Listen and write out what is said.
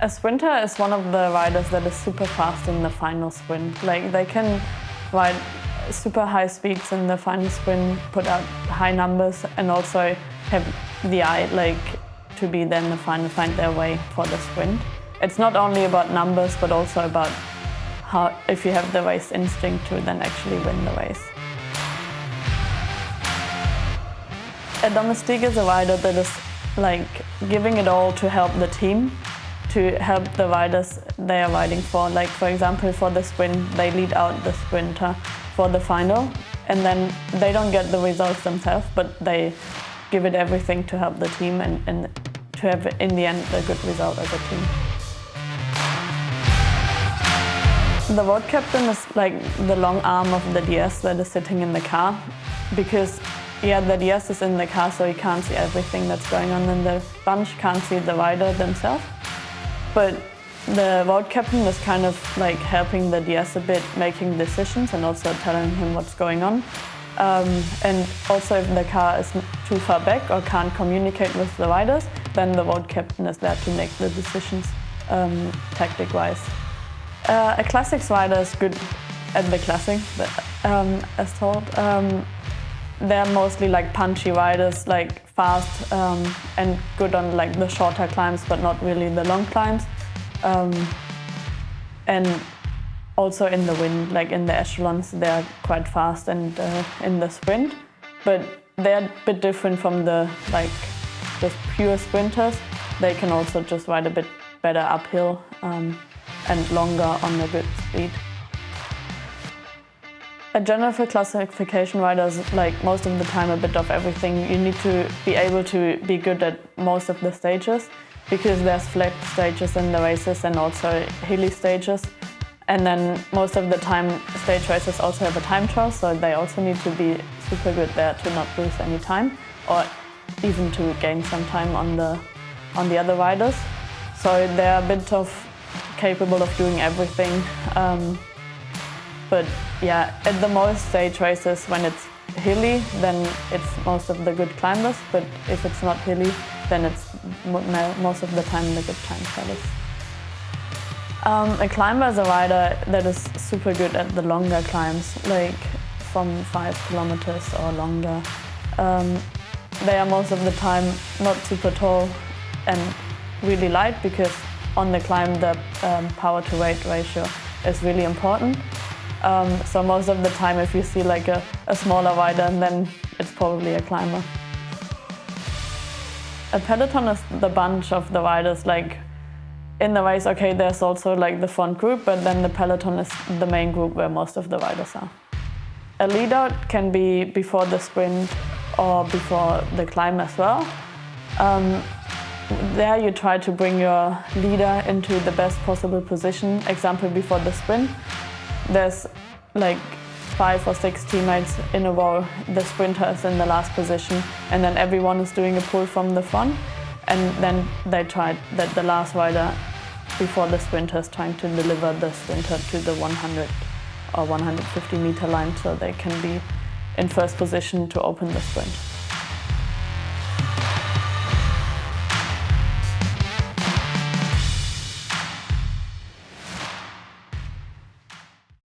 A sprinter is one of the riders that is super fast in the final sprint. Like they can ride super high speeds in the final sprint, put out high numbers, and also have the eye like to be then the final, find their way for the sprint. It's not only about numbers, but also about how, if you have the race instinct to then actually win the race. A domestique is a rider that is like giving it all to help the team, to help the riders they are riding for. Like for example, for the sprint, they lead out the sprinter for the final, and then they don't get the results themselves, but they give it everything to help the team and to have, in the end, a good result as a team. The road captain is like the long arm of the DS that is sitting in the car, because the DS is in the car, so he can't see everything that's going on in the bunch, can't see the rider themselves. But the road captain is kind of like helping the DS a bit, making decisions and also telling him what's going on. And also if the car is too far back or can't communicate with the riders, then the road captain is there to make the decisions tactic-wise. A classics rider is good at the classics, as told. They're mostly like punchy riders, like fast and good on like the shorter climbs, but not really the long climbs. And also in the wind, like in the echelons, they're quite fast and in the sprint. But they're a bit different from the like just pure sprinters. They can also just ride a bit better uphill and longer on a good speed. A general classification rider is like most of the time a bit of everything. You need to be able to be good at most of the stages, because there's flat stages in the races and also hilly stages. And then most of the time stage races also have a time trial, so they also need to be super good there to not lose any time, or even to gain some time on the other riders. So they're a bit of capable of doing everything. But yeah, at the most stage races, when it's hilly, then it's most of the good climbers. But if it's not hilly, then it's most of the time the good time riders. A climber is a rider that is super good at the longer climbs, like from 5 kilometers or longer. They are most of the time not super tall and really light, because on the climb the power to weight ratio is really important. So most of the time if you see like a smaller rider, then it's probably a climber. A peloton is the bunch of the riders, like in the race, okay, there's also like the front group, but then the peloton is the main group where most of the riders are. A lead out can be before the sprint or before the climb as well. There you try to bring your leader into the best possible position. Example, before the sprint, there's like 5 or 6 teammates in a row. The sprinter is in the last position, and then everyone is doing a pull from the front, and then they try that the last rider before the sprinter is trying to deliver the sprinter to the 100 or 150 meter line, so they can be in first position to open the sprint.